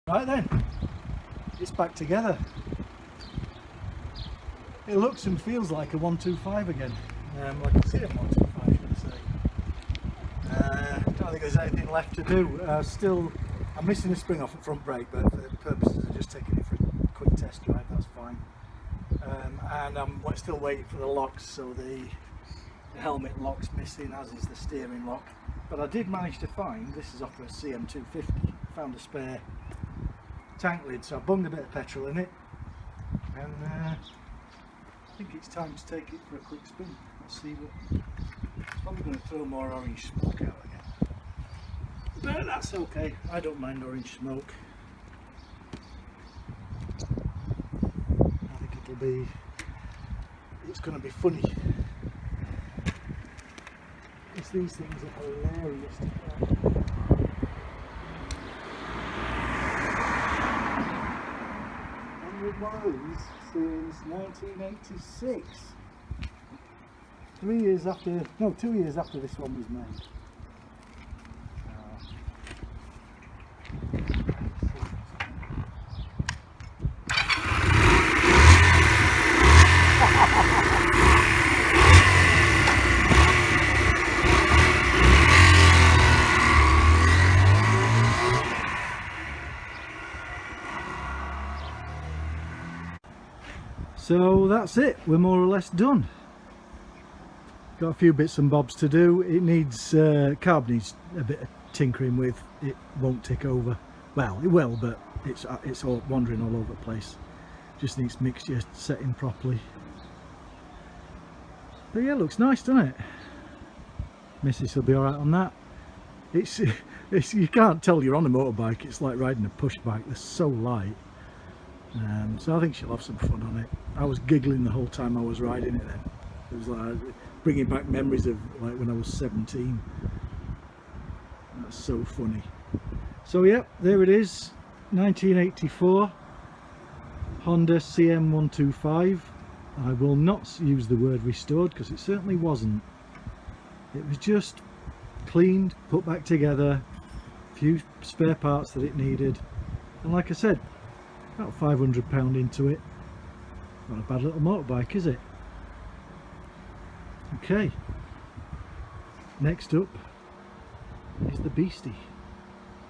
Right then, it's back together. It looks and feels like a 125 again, like a CM125 should I say. Don't think there's anything left to do. I'm missing a spring off the front brake, but for the purposes of just taking it for a quick test drive, that's fine. And I'm still waiting for the locks, so the helmet lock's missing, as is the steering lock. But I did manage to find, this is off a CM250, found a spare tank lid, so I bunged a bit of petrol in it, and I think it's time to take it for a quick spin. Let's see what. It's probably going to throw more orange smoke out again, but that's okay. I don't mind orange smoke. I think it's going to be funny. It's these things are hilarious to play. 100 miles since 1986. 2 years after this one was made. So that's it, we're more or less done. Got a few bits and bobs to do. It needs, carb needs a bit of tinkering with. It won't tick over. Well, it will, but it's all wandering all over the place. Just needs mixture setting properly. But yeah, it looks nice, doesn't it? Missus will be alright on that. It's you can't tell you're on a motorbike. It's like riding a push bike. They're so light. So I think she'll have some fun on it. I was giggling the whole time I was riding it then. It was like bringing back memories of like when I was 17. That's so funny. So yeah, there it is, 1984 Honda CM125. I will not use the word restored because it certainly wasn't. It was just cleaned, put back together, a few spare parts that it needed, and like I said, about £500 into it. Not a bad little motorbike, is it? Okay, next up is the beastie.